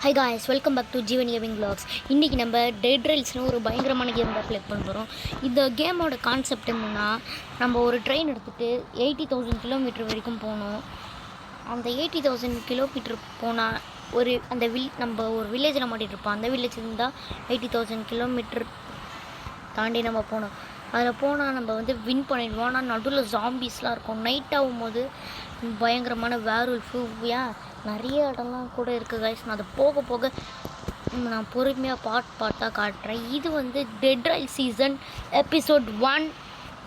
High guys, welcome back to Jeevan gaming vlogs. இன்றைக்கி நம்ம dead ரைல்ஸ்னு ஒரு பயங்கரமான கேம் தான் ப்ளே பண்ண போகிறோம். இந்த கேமோட கான்செப்ட் என்னென்னா, நம்ம ஒரு ட்ரெயின் எடுத்துகிட்டு 80,000 கிலோமீட்டர் வரைக்கும் போகணும். அந்த 80,000 கிலோமீட்டர் போனால் நம்ம ஒரு வில்லேஜில் மாட்டிகிட்ருப்போம். அந்த வில்லேஜ் இருந்தால் 80,000 கிலோமீட்டர் தாண்டி நம்ம போகணும். அதில் போனால் நம்ம வின் பண்ணிடுவோம். ஆனால் நடுவில் ஜாம்பிஸ்லாம் இருக்கும். நைட் ஆகும்போது பயங்கரமான வேர்வல்ஃபு நிறைய இடம்லாம் கூட இருக்குது காய்ஸ். நான் அதை போக போக நான் பொறுமையாக பாட்டாக காட்டுறேன். இது டெட் ரைல் சீசன் எபிசோட் 1.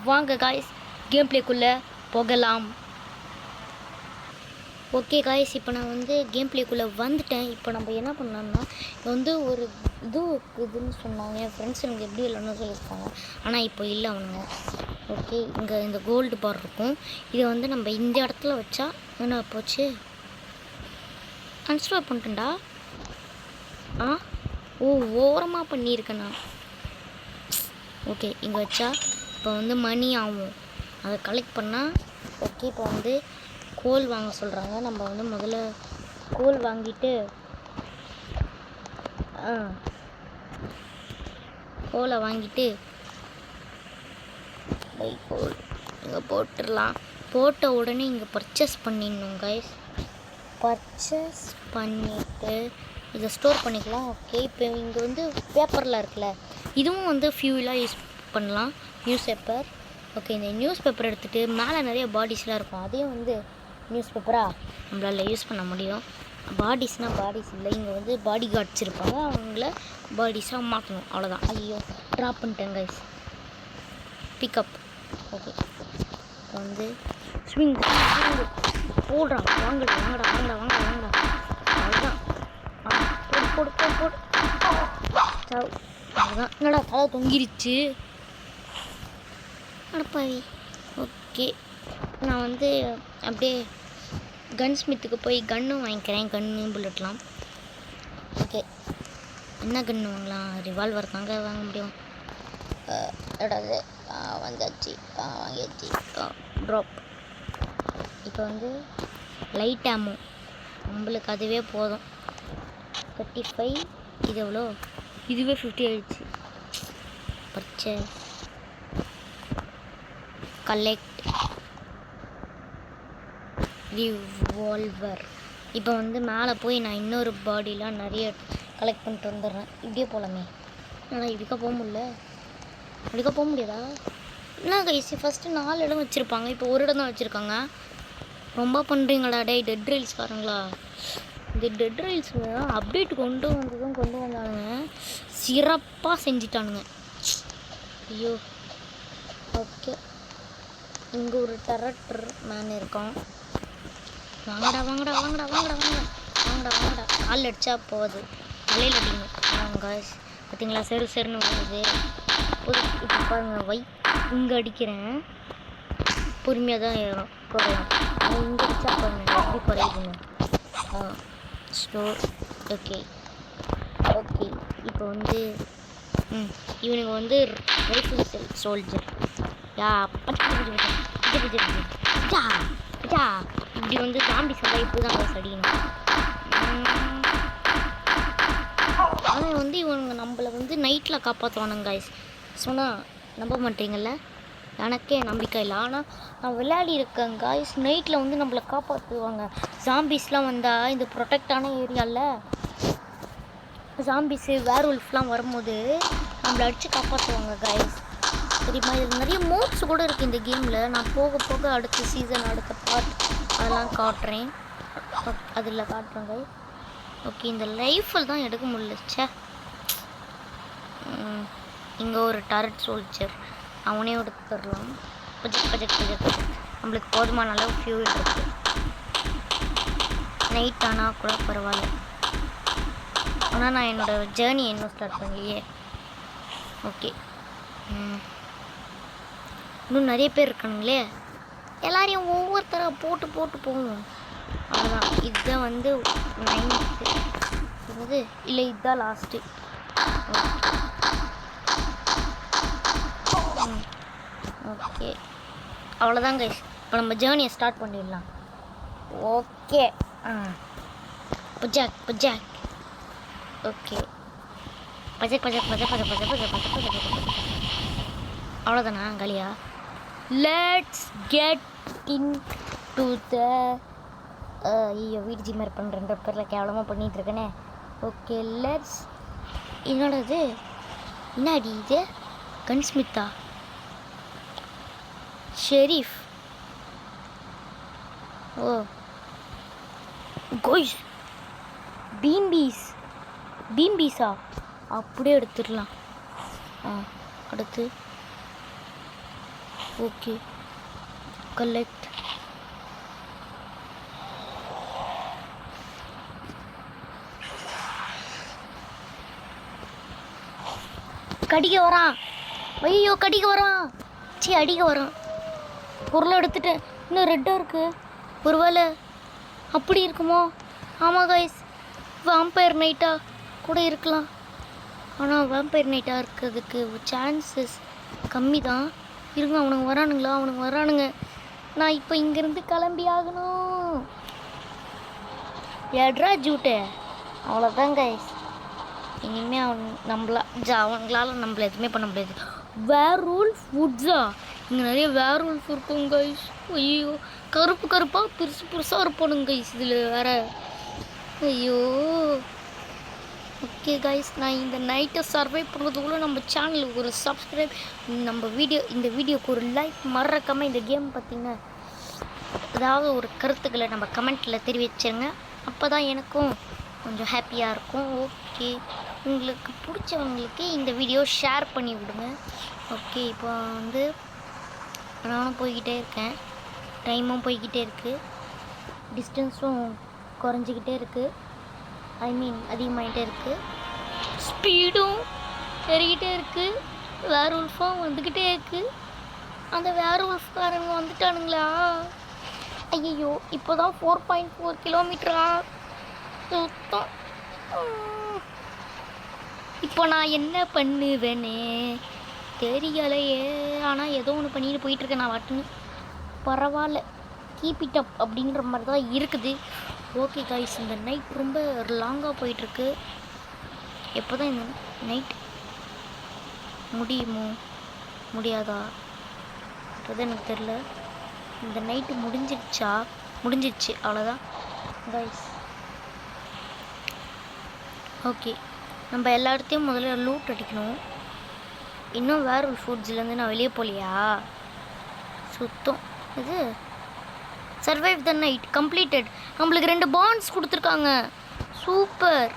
வாங்க காய்ஸ், கேம் பிளேக்குள்ளே போகலாம். ஓகே காய்ஸ், இப்போ நான் கேம் பிளேக்குள்ளே வந்துட்டேன். இப்போ நம்ம என்ன பண்ணலாம்னா, ஒரு இது இருக்குதுன்னு சொன்னாங்க. என் ஃப்ரெண்ட்ஸ் எனக்கு எப்படி இல்லைன்னு சொல்லியிருக்காங்க. ஆனால் இப்போ இல்லை அவனுங்க. ஓகே, இங்கே இந்த கோல்டு பார் இருக்கும். இதை நம்ம இந்த இடத்துல வச்சா என்ன போச்சு, அன்ஸ்டால் பண்ணிட்டேன்டா. ஓரமாக பண்ணியிருக்கேண்ணா. ஓகே, இங்கே வச்சா இப்போ மணி ஆகும். அதை கலெக்ட் பண்ணால் ஓகே. இப்போ கோல் வாங்க சொல்கிறாங்க. நம்ம முதல்ல கோல் வாங்கிட்டு கோலை வாங்கிட்டு கோல் இங்கே போட்டுடலாம். போட்ட உடனே இங்கே பர்ச்சேஸ் பண்ணிடணும் கைஸ். பர்ச்சேஸ் பண்ணிவிட்டு இதை ஸ்டோர் பண்ணிக்கலாம். ஓகே, இப்போ இங்கே பேப்பர்லாம் இருக்குல்ல, இதுவும் ஃபியூலாக யூஸ் பண்ணலாம். News paper. ஓகே, இந்த நியூஸ் பேப்பர் எடுத்துகிட்டு மேலே நிறைய பாடிஸ்லாம் இருக்கும். அதையும் நியூஸ் பேப்பராக நம்மளால் யூஸ் பண்ண முடியும். பாடிஸ்னால் பாடிஸ் இல்லை, இங்கே பாடி கார்ட்ஸ் இருப்பாங்க. அவங்கள பாடிஸாக மாற்றணும், அவ்வளோதான். ஐயோ, ட்ராப் பண்ணிட்டேன் கைஸ். பிக்கப். ஓகே, இப்போ ஸ்விங் போடுறான். வாங்கடா வாங்கடா வாங்கடா வாங்கடா வாங்கடா. அவ்வளோதான். போடு போடு போடு போடு. அவ்வளோதான். என்னடா தலை தொங்கிருச்சு, அடப்பாவி. ஓகே, நான் அப்படியே கன் ஸ்மித்துக்கு போய் கன்னும் வாங்கிக்கிறேன். கன்னு புல்லட்லாம். ஓகே, என்ன கன்று வாங்கலாம்? ரிவால்வர் தாங்க வாங்க முடியும். எடாது வந்தாச்சு, வாங்கியாச்சு. ட்ராப். இப்போ லைட் ஆமோ நம்மளுக்கு அதுவே போதும். 35. இது எவ்வளோ? இதுவே 50 ஆயிடுச்சு. Purchase, collect revolver. இப்போ மேலே போய் நான் இன்னொரு பாடிலாம் நிறைய கலெக்ட் பண்ணிட்டு வந்துடுறேன். இப்படியே போகலாமே. ஆனால் இதுக்காக போக முடியல. இதுக்காக போக முடியாதா? என்ன கைஸ், ஃபஸ்ட்டு 4 இடம் வச்சுருப்பாங்க, இப்போ ஒரு இடம் தான் வச்சுருக்காங்க. ரொம்ப பண்ணுறீங்களா டே டெட் ரைல்ஸ்காரங்களா? இந்த டெட் ரைல்ஸ் அப்டேட் கொண்டு வந்தானுங்க, சிறப்பாக செஞ்சிட்டானுங்க. ஐயோ. ஓகே, இங்கே ஒரு டெரக்டர் மேன் இருக்கான். வாங்கடா வாங்கடா வாங்கடா வாங்கடா வாங்கடா வாங்கடா வாங்கடா. கால் அடித்தா போகுது, தலையில் அடிக்கணும். வாங்க பார்த்தீங்களா, செருன்னு வருது. இப்போ பாருங்கள், இங்கே அடிக்கிறேன், பொறுமையாக தான் ஏறும், குறையும். இங்கே அடித்தா பாருங்க எப்படி குறையுதுங்க. Okay okay. இப்போ இவனுங்க ரைஃபிள் சோல்ஜர். இப்படி ஜாம்பி சண்டை இப்படி தான் அடிக்கணும். ஆனால் இவனுங்க நம்மளை நைட்டில் காப்பாற்றுவானுங்க கைஸ். சொன்னால் நம்ப மாட்டீங்கள்ல, எனக்கே நம்பிக்கை இல்லை. ஆனால் நான் விளையாடி இருக்கேன் கைஸ். நைட்டில் நம்மளை காப்பாற்றுவாங்க. ஜாம்பிஸ்லாம் வந்தால் இந்த ப்ரொடெக்டான ஏரியாவில் ஜாம்பிஸு வேர்வல்ஃப்லாம் வரும்போது நம்மளை அடித்து காப்பாற்றுவாங்க கைஸ். தெரியுமா? இது நிறைய மோட்ஸ் கூட இருக்குது இந்த கேமில். நான் போக போக அடுத்த சீசன், அடுத்த பார்ட் அதெல்லாம் காட்டுறேன். அதில் காட்டுறேன் கைஸ். ஓகே, இந்த லைஃபில் தான் எடுக்க முடியலச்சே. இங்கே ஒரு டரட் சோல்ஜர், அவனே எடுத்துடலாம். ப்ரொஜெக்ட் நம்மளுக்கு போதுமான அளவு ஃபியூல் இருக்குது. நைட் ஆனால் கூட பரவாயில்ல. ஆனால் நான் என்னோடய ஜேர்னி இன்னும் ஸ்டார்ட் பண்ணலையே. ஓகே, இன்னும் நிறைய பேர் இருக்கானுங்களே. எல்லாரையும் ஒவ்வொருத்தராக போட்டு போகணும். அவ்வளோதான். இதுதான் 9th இல்லை, இதுதான் லாஸ்ட்டு. ஓகே, அவ்வளோதான் கைஸ். இப்போ நம்ம ஜேர்னியை ஸ்டார்ட் பண்ணிடலாம். ஓகே, புஜாக் ஓகே பஜக் பஜக் பஜக் பஜக் பஜக் பஜக் பஜக் பஜக் பஜக் பஜக். அவ்வளோதானா காலியா? Let's get into the ஐயோ வீடு மாதிரி பண்ணுறேன்ற பேரில் கேவலமாக பண்ணிகிட்டு இருக்கேனே. Okay let's. என்னோட இது என்னடி இது? கன்ஸ்மித்தா ஷெரீஃப். ஓ கோய்ஸ் பீம்பீஸா அப்படியே எடுத்துடலாம். அடுத்து ஓகே கலெக்ட். கடிக்க வரான். ஐயோ கடிக்க வரான். சீ அடிக்க வரான். பொருளை எடுத்துட்டேன். இன்னும் ரெட்டாக இருக்குது. ஒருவேளை அப்படி இருக்குமோ? ஆமாம் கைஸ், வாம்பயர் நைட்டாக கூட இருக்கலாம். ஆனால் வாம்பயர் நைட்டாக இருக்கிறதுக்கு சான்சஸ் கம்மி தான். இருங்க, அவனுங்க வரானுங்களா? அவனுங்க வரானுங்க. நான் இப்போ இங்கேருந்து கிளம்பி ஆகணும். எட்ரா ஜூட்டே. அவ்வளோதான் கைஸ். இனிமேல் அவங்களால நம்மள எதுவுமே பண்ண முடியாது. வேர்வூல்ஃப் வுட்ஸா? இங்கே நிறைய வேர்வூல்ஃப் இருக்கும் கைஸ். ஐயோ கருப்பு கருப்பாக பெருசாக இருப்பானுங்க கைஸ் இதில் வேற. ஐயோ ஓகே கைஸ், நான் இந்த நைட்டை சர்வை பண்ணுறதுக்குள்ளே நம்ம சேனலுக்கு ஒரு சப்ஸ்கிரைப், இந்த வீடியோக்கு ஒரு லைக், மறக்காமல் இந்த கேம் பார்த்திங்கன்னா ஏதாவது ஒரு கருத்துக்களை நம்ம கமெண்ட்டில் தெரிவிச்சிருங்க. அப்போ தான் எனக்கும் கொஞ்சம் ஹாப்பியாக இருக்கும். ஓகே, உங்களுக்கு பிடிச்சவங்களுக்கு இந்த வீடியோ ஷேர் பண்ணி விடுங்க. ஓகே, இப்போ வந்து நானும் போய்கிட்டே இருக்கேன். டைமும் போய்கிட்டே இருக்குது. டிஸ்டன்ஸும் குறைஞ்சிக்கிட்டே இருக்குது. அதிகமாகிட்டே இருக்குது. ஸ்பீடும் ஏறிக்கிட்டே இருக்குது. வேர்வூல்ஃபும் வந்துக்கிட்டே இருக்குது. அந்த வேர்வூல்ஃப்காரங்க வந்துட்டானுங்களா? ஐயோ இப்போ தான் 4.4 கிலோமீட்டரா சுத்தம். இப்போ நான் என்ன பண்ணுவேனே தெரியலையே. ஆனால் ஏதோ ஒன்று பண்ணிட்டு போயிட்டுருக்கேன் நான் வாட்டுன்னு. பரவாயில்ல, கீப் இட் அப் அப்படின்ற மாதிரி தான் இருக்குது. ஓகே கைஸ், இந்த நைட் ரொம்ப லாங்காக போயிட்டுருக்கு. எப்போ தான் இந்த நைட் முடியுமோ முடியாதா அது எனக்கு தெரில. இந்த நைட்டு முடிஞ்சிடுச்சு அவ்வளோதான் கைஸ். ஓகே, நம்ம எல்லா இடத்தையும் முதல்ல லூட் அடிக்கணும். இன்னும் வேறு ஒரு ஃபுட்ஸ்லேருந்து நான் வெளியே போகலையா? சுத்தம். இது சர்வைவ் த நைட் கம்ப்ளீட்டட். நம்மளுக்கு 2 பாண்ட்ஸ் கொடுத்துருக்காங்க. சூப்பர்.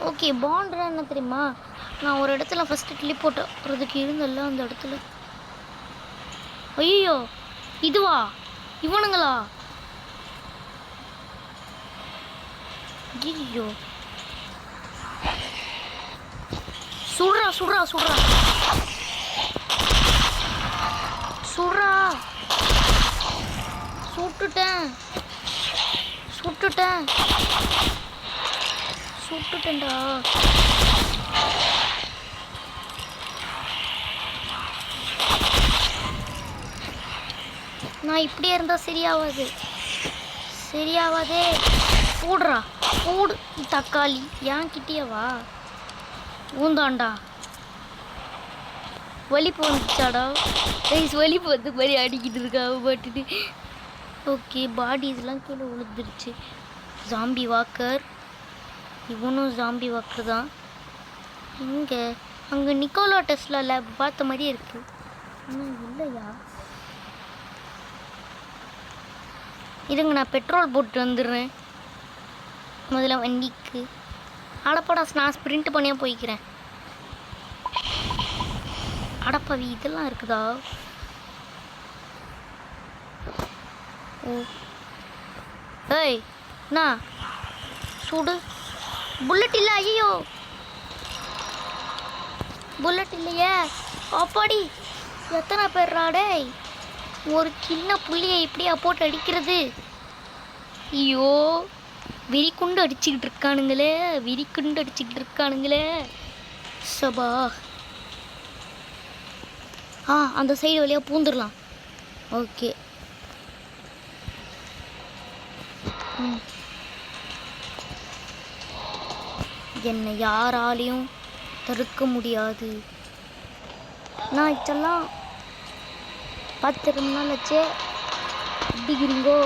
ஓகே, பாண்ட்னா என்ன தெரியுமா? நான் ஒரு இடத்துல ஃபஸ்ட்டு டெலிபோர்ட் ஆகிறதுக்கு இருந்தல்ல, அந்த இடத்துல. ஐயோ இதுவா? இவனுங்களா? ஐயோ சுடுறா சுடுறா சுடுறா சுடுறா. சுட்டுட்டேன்டா. நான் இப்படியே இருந்தால் சரியாவாதே. போடு தக்காளி. ஏன் கிட்டியவா? ஊந்தாண்டா. வலிப்பு வந்துச்சாடா கைஸ்? வலிப்பு வந்து மாதிரி அடிக்கிட்டு இருக்கா பாட்டுட்டு. ஓகே, பாடிஸ்லாம் கீழே விழுந்துருச்சு. Zombie Walker. இவனும் ஜாம்பி வாக்கர் தான். அங்கே நிக்கோலா டெஸ்லா லேப் பார்த்த மாதிரியே இருக்குது. ஆனால் இல்லையா? இருங்க, நான் பெட்ரோல் போட்டு வந்துடுறேன் முதல்ல வண்டிக்கு. அடப்படா, நான் ஸ்ப்ரிண்ட் பண்ணியே போய்க்கிறேன். அடப்பாவி, இதெல்லாம் இருக்குதா? ஓ ஏய் அண்ணா சுடு. புல்லட் இல்லை. ஐயோ புல்லட் இல்லையே. அப்பாடி, எத்தனை பேர்ரா டேய்? ஒரு சின்ன புள்ளியை இப்படியா போட்டு அடிக்கிறது? ஐயோ, விரிக்குண்டு அடிச்சுக்கிட்டு இருக்கானுங்களே. சபா. அந்த சைடு வழியாக பூந்துடலாம். ஓகே, என்னை யாராலையும் தடுக்க முடியாது. நான் இதெல்லாம் பார்த்து ரொம்ப நாள் ஆச்சே. எப்படிங்கிறீங்கோ?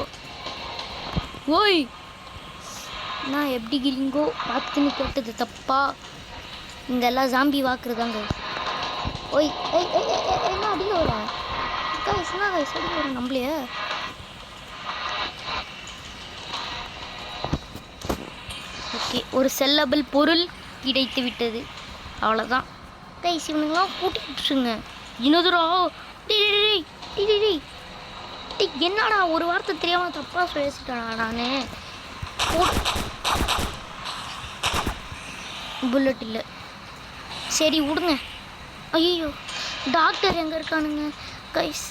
ஓய், நான் எப்படிங்கிறீங்கோ பார்த்துன்னு கேட்டது தப்பா? இங்கெல்லாம் ஜாம்பி வாக்குறதாங்க. ஓய் ஏய் ஏய் என்ன அடியில் வர கைஸ்? என்ன கைஸ் அடியில் வர நம்மளையே? ஓகே, ஒரு செல்லபிள் பொருள் கிடைத்து விட்டது. அவ்வளோதான் கைஸ். இவனுங்களாம் கூட்டிகிட்டுருங்க. இன்னொருரா என்னடா ஒரு வார்த்தை தெரியாமல் தப்பாக பேசிட்டேனா நான்? புல்லட் இல்லை, சரி விடுங்க. ஐயோ, டாக்டர் எங்கே இருக்கானுங்க கைஸ்?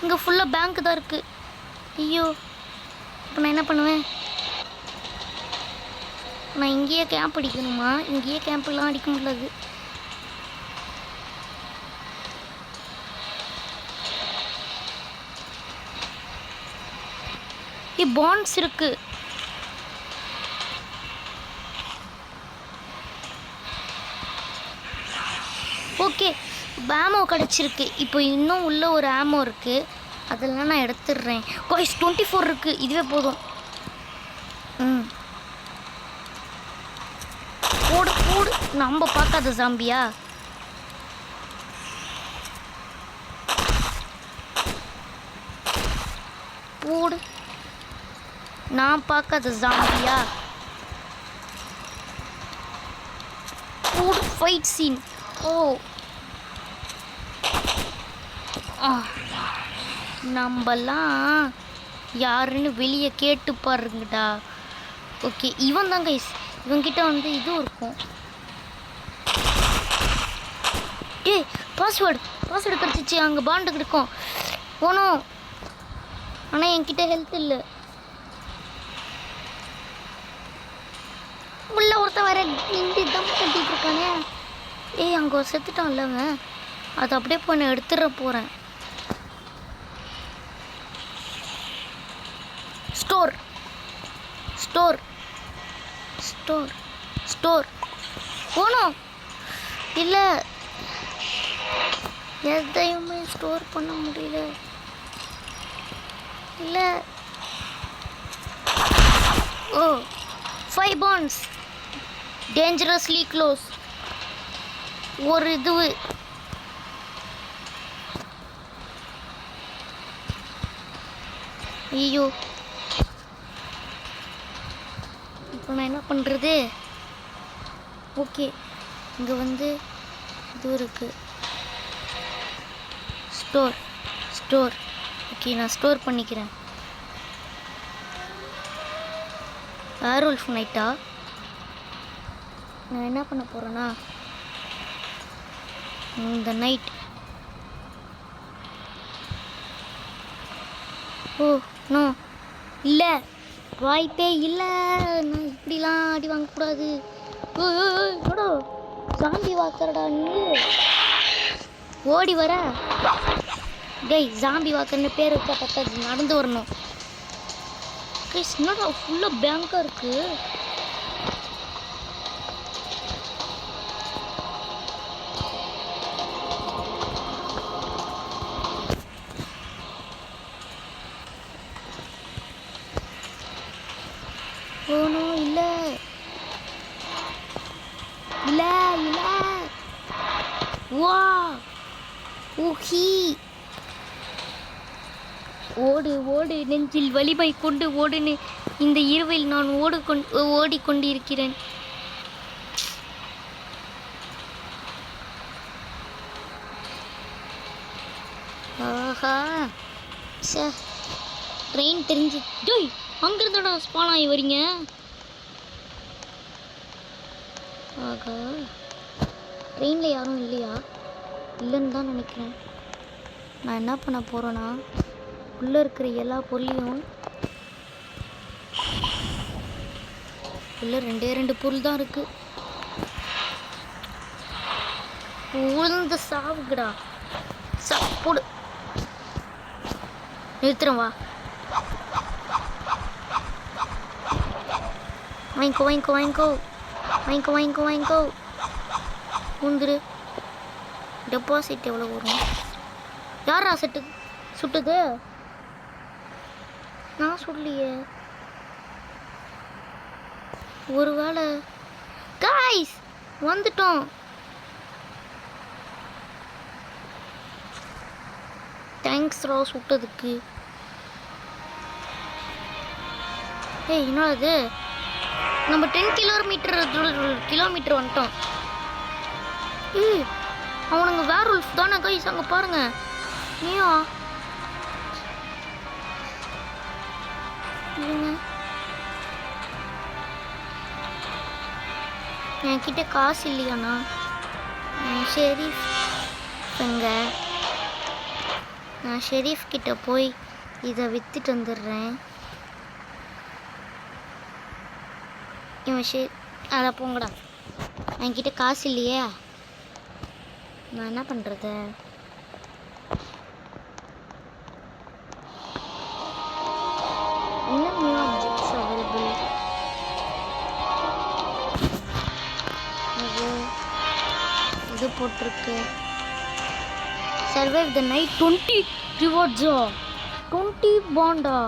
இங்கே ஃபுல்லாக பேங்க் தான் இருக்குது. ஐயோ, இப்போ நான் என்ன பண்ணுவேன்? நான் இங்கேயே கேம்ப் அடிக்கணுமா? இங்கேயே கேம்ப்லாம் அடிக்க முடியாது. பாண்ட்ஸ் இருக்கு. ஓகே, ஆமோ கிடச்சிருக்கு. இப்போ இன்னும் உள்ள ஒரு ஆமோ இருக்குது, அதெல்லாம் நான் எடுத்துடுறேன். காய்ஸ் 24 இருக்குது, இதுவே போதும். போடு போடு, நம்ம பார்க்காத ஜாம்பியா? போடு, நான் பார்க்காத ஜாம்பியா? போடு, ஃபைட் சீன். ஓ, நம்மலாம் யாருன்னு வெளியே கேட்டு பாருங்கடா. ஓகே, இவன் தான் கைஸ். இவன்கிட்ட வந்து இதுவும் இருக்கும். பாஸ்வேர்டு கிடச்சிச்சு. அங்கே பாண்டுக்கு இருக்கும் போனோம். ஆனால் என்கிட்ட ஹெல்த் இல்லை. உள்ள ஒருத்தன் வேற நின்று தம் கட்டிட்டு இருக்கானே. ஏய், அங்கே செத்துட்டான் இல்லைங்க. அது அப்படியே போய் நான் எடுத்துட போகிறேன். ஸ்டோர் ஸ்டோர் ஸ்டோர் ஸ்டோர் போனோம். இல்லை, எதையுமே ஸ்டோர் பண்ண முடியல. இல்லை, ஓ 5 பாண்ட்ஸ் டேஞ்சரஸ்லி க்ளோஸ். ஒரு இது ஐயோ, இப்போ நான் என்ன பண்ணுறது? ஓகே, இங்கே வந்து இது இருக்குது. ஸ்டோர். ஓகே, நான் ஸ்டோர் பண்ணிக்கிறேன். ஏர்வொல்ஃப் நைட்டா? நான் என்ன பண்ண போகிறேன்னா, இந்த நைட். ஓ நோ, இல்லை, வாய்ப்பே இல்லை. நான் இப்படிலாம் அடி வாங்கக்கூடாது. ஜாம்பி வாக்கறடா நீ, ஓடி வர. டேய், ஜாம்பி வாக்கர்னு பேர் வைக்க பத்தாது, நடந்து வரணும். என்னடா ஃபுல்லாக பேங்காக இருக்குது. ஓனோ, இல்லை இல்லை இல்லை. வா ஊஹி, ஓடு ஓடு, நெஞ்சில் வலிமை கொண்டு ஓடுன்னு இந்த இரவில் நான் ஓடிக்கொண்டிருக்கிறேன். ஆஹா, சே, ட்ரெயின் தெரிஞ்சு. டேய், அங்கிருந்தோட ஸ்பான் ஆகி வரீங்க. ஆகா, ட்ரெயினில் யாரும் இல்லையா? இல்லைன்னு தான் நினைக்கிறேன். நான் என்ன பண்ண போகிறேன்னா, உள்ளே இருக்கிற எல்லா பொருளையும், உள்ளே 2 பொருள் தான் இருக்குது. உளுந்து சாவுக்குடா. சாப்பிடு, நிறுத்துறேன். வா, வாங்கிக்கோ. வாங்கிக்கோ வாங்கிக்கோ வாங்கிக்கோ. பூந்துரு. டெபாசிட் எவ்வளோ வரும்? யாரா சுட்டுது? நான் சொல்லலையே. ஒரு வேளை காய்ஸ் வந்துட்டோம். தேங்க்ஸ் ரா சுட்டதுக்கு. ஏய் என்ன அது? நம்ம 10 கிலோமீட்டர் வந்துட்டோம். ஏய் அவனுங்க வேர் உல்ஃப் தானே கைஸ், அங்கே பாருங்க. நீயா இல்லைங்க, என்கிட்ட காசு இல்லையாண்ணா. ஷெரீஃப் எங்க? நான் ஷெரீஃப் கிட்ட போய் இதை விற்றுட்டு வந்துடுறேன். இவன் அதை போங்கடா. என்கிட்ட காசு இல்லையே, நான் என்ன பண்ணுறது? என்ன நியூ ஆப்ஜெக்ட்ஸ் அவைலபிள்? இது போட்டிருக்கு. Survive the night 20 ரிவார்ட்ஸா? 20 Panda?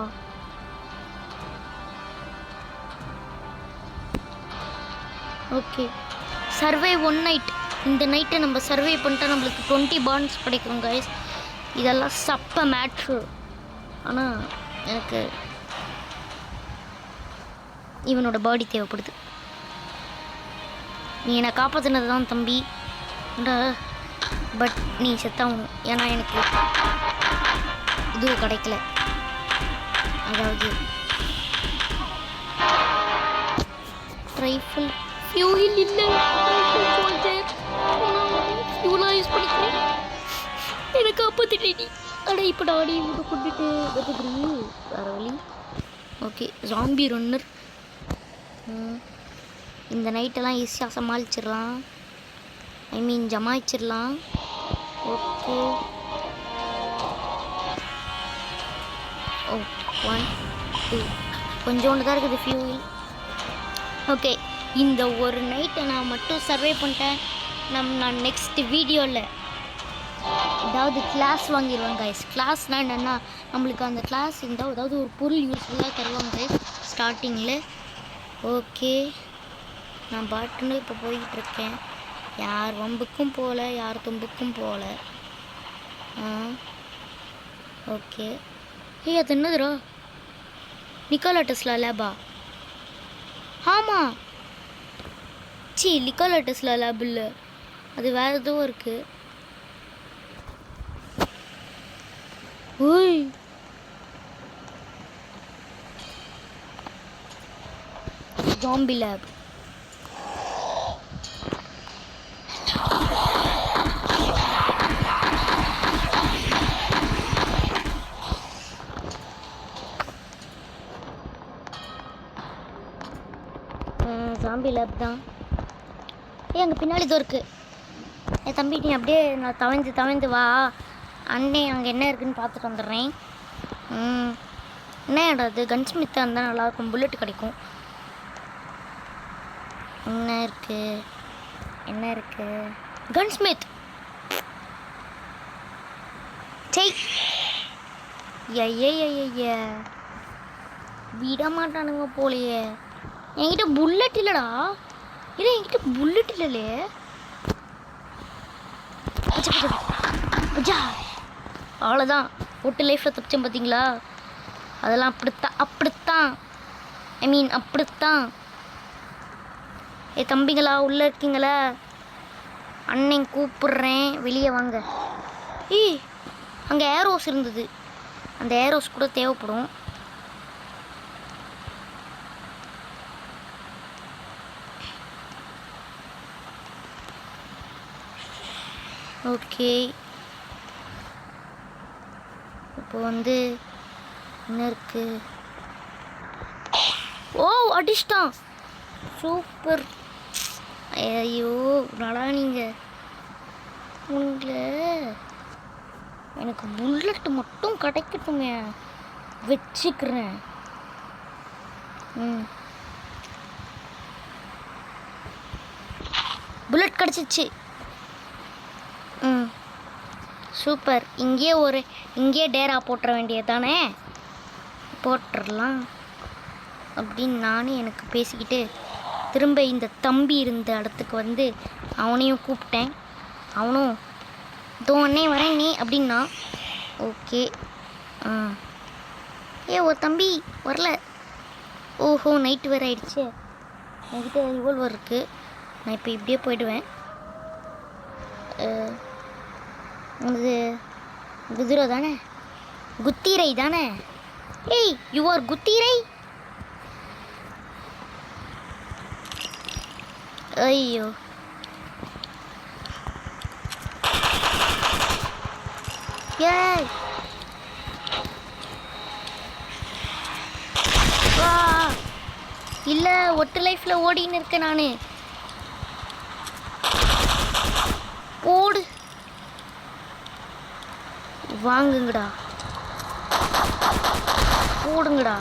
Okay, survive 1 night. இந்த நைட்டை நம்ம சர்வை பண்ணிட்டா நம்மளுக்கு 20 பாண்ட்ஸ் கிடைக்கும் கைஸ். இதெல்லாம் சப்ப மேட்ரு. ஆனால் எனக்கு இவனோட பாடி தேவைப்படுது. நீ என்னை காப்பாற்றினது தான் தம்பி, பட் நீ செத்தாகணும். ஏன்னா எனக்கு இதுவும் கிடைக்கல. அதாவது ரைஃபிள் ஃபியூல் இல்லை. ஃபியூலாக யூஸ் பண்ணிக்கிறேன். என்னை காப்பாற்றிட்டே. அடா இப்போ டாடி விட்டு கொண்டுட்டு கற்றுக்குறீ வேறு வழி. Okay, zombie runner. இந்த நைட்டெல்லாம் ஈஸியாக சமாளிச்சிடலாம். ஐ மீன் ஜமாயிச்சிடலாம். ஓகே, ஓ 1 2 கொஞ்சோண்டு தான் இருக்குது ஃபியூல். ஓகே, இந்த ஒரு நைட்டை நான் மட்டும் சர்வே பண்ணிட்டேன். நான் நெக்ஸ்ட் வீடியோவில் ஏதாவது கிளாஸ் வாங்கிடுவேன் கைஸ். கிளாஸ்னால் என்னென்னா நம்மளுக்கு அந்த கிளாஸ் இருந்தால் ஏதாவது ஒரு பொருள் யூஸ்ஃபுல்லாக தருவாங்க கைஸ் ஸ்டார்டிங்கில். ஓகே, நான் பாட்டுன்னு இப்போ போய்கிட்டுருக்கேன். யார் வம்புக்கும் போகல, யார் தும்புக்கும் போகல. ஓகே, ஏய் அது என்னதுரா? Nikola Tesla லேபா? ஆமாம், நிக்கோலா டெஸ்லா லேப் இல்லை, அது வேறு எதுவும் இருக்குது. ஓய் ஜாம்பி லேப். ஜாம்பி லேப் தான். அங்கே பின்னாடி இதோ இருக்குது. என் தம்பி நீ அப்படியே நான் தவழ்ந்து வா. அண்ணே அங்கே என்ன இருக்குதுன்னு பார்த்துட்டு வந்துடுறேன். என்ன இடம் அது? கன்ஸ்மித்தாக இருந்தால் நல்லாயிருக்கும், புல்லட் கிடைக்கும். என்ன இருக்குது? கன்ஸ்மித். செய் ஐய விட மாட்டானுங்க போலையே. என்கிட்ட புல்லட் இல்லைடா. இல்லை என்கிட்ட புல்லட் இல்லைலே. அவ்வளோதான், ஒட்டு லைஃப்பில் தப்பிச்சேன் பார்த்தீங்களா? அதெல்லாம் அப்படித்தான் ஐ மீன் அப்படித்தான். தம்பிங்களா உள்ளே இருக்கீங்களா? அண்ணன் கூப்பிட்றேன், வெளியே வாங்க. அங்கே ஏரோஸ் இருந்தது, அந்த ஏரோஸ் கூட தேவைப்படும். ஓகே, இப்போ வந்து என்ன இருக்கு? ஓ அடிச்சிட்டான், சூப்பர். ஐயோ நல்லா நீங்கள் உங்களை எனக்கு புல்லட் மட்டும் கிடைக்கட்டுமே, வச்சுக்கிறேன். புல்லட் கிடச்சிச்சு. ம் சூப்பர். இங்கேயே டேரா போட்டுற வேண்டியது தானே. போட்டுடலாம் அப்படின்னு நானும் எனக்கு பேசிக்கிட்டு திரும்ப இந்த தம்பி இருந்த இடத்துக்கு வந்து அவனையும் கூப்பிட்டேன். அவனும் தோனே வரேன் நீ அப்படின்னா ஓகே. ஒரு தம்பி வரல. ஓஹோ நைட்டு வேறு ஆயிடுச்சு. என்கிட்ட ரிவால்வர் இருக்குது. நான் இப்போ இப்படியே போயிடுவேன். இது குதிரை தானே, குத்திரை தானே. ஏய் யூ ஆர் குத்திரை. ஐயோ ஏய் வா. இல்லை ஒட்டு லைஃப்பில் ஓடின்னு இருக்கேன் நான். ஓடு வாங்குங்கடா, ஓடுங்கடா.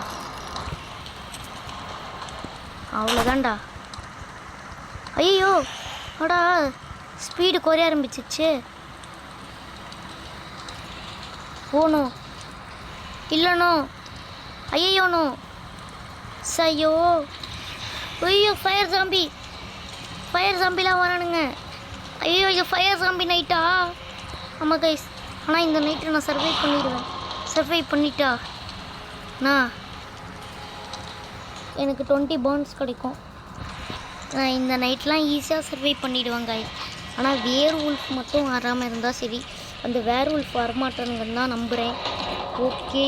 அவ்வளோதான்டா. ஐயோ அடா ஸ்பீடு குறைய ஆரம்பிச்சிச்சு. ஓனோ இல்லைனோ. ஐயோனோ சையோ. ஐயோ ஃபயர் ஜாம்பிலாம் வரானுங்க. ஐயோ ஃபயர் ஜாம்பி நைட்டா. ஆமாம் கைஸ். ஆனால் இந்த நைட்டு நான் சர்வை பண்ணிட்டா நான் எனக்கு 20 பர்ன்ஸ் கிடைக்கும். நான் இந்த நைட்லாம் ஈஸியாக சர்வை பண்ணிவிடுவேன் கைஸ். ஆனால் வேர் உல்ஃப் மட்டும் வராமல் இருந்தால் சரி. அந்த வேர் உல்ஃப் வரமாட்டேன்னு தான் நம்புகிறேன். ஓகே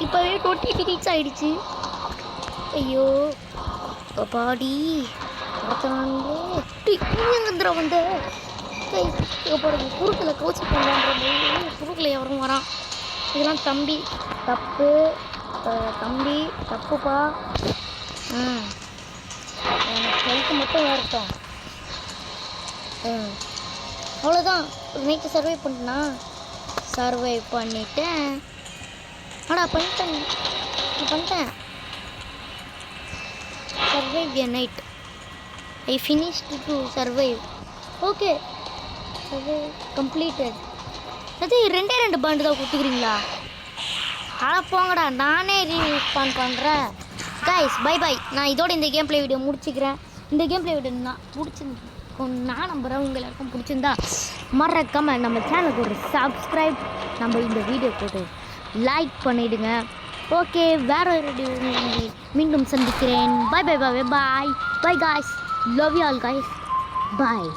இப்போவே 20 மினிட்ஸ் ஆகிடுச்சு. ஐயோ பாடி ஒருத்தவங்க வந்து போடுங்க குறுக்கில் கவுச்சி பண்ணுறான்ற போது குறுக்கில் எவரும் வரான். இதெல்லாம் தம்பி தப்புப்பா. எனக்கு ஹெல்த் மட்டும் வரட்டும். அவ்வளோதான். ஒரு நைட்டு சர்வை பண்ணிட்டேன். பண்ணிட்டேன். Survive a night. I finished to survive. Okay survive completed. அது 2 பாண்டு தான் கொடுத்துக்கிறீங்களா? போங்கடா, நானே ரீஸ்பான் பண்ணுறேன். Guys bye bye. நான் இதோட இந்த கேம் ப்ளே வீடியோ முடிச்சுக்கிறேன். இந்த கேம் ப்ளே வீடியோ நான் நம்புகிறேன் உங்கள் எல்லாருக்கும் பிடிச்சிருந்தா மறக்காமல் நம்ம சேனலுக்கு ஒரு சப்ஸ்கிரைப், நம்ம இந்த வீடியோ போட்டு லைக் பண்ணிவிடுங்க. ஓகே வேற ஒரு வீடியோ மீண்டும் சந்திக்கிறேன். Bye bye bye bye bye guys. Love you all guys. Bye.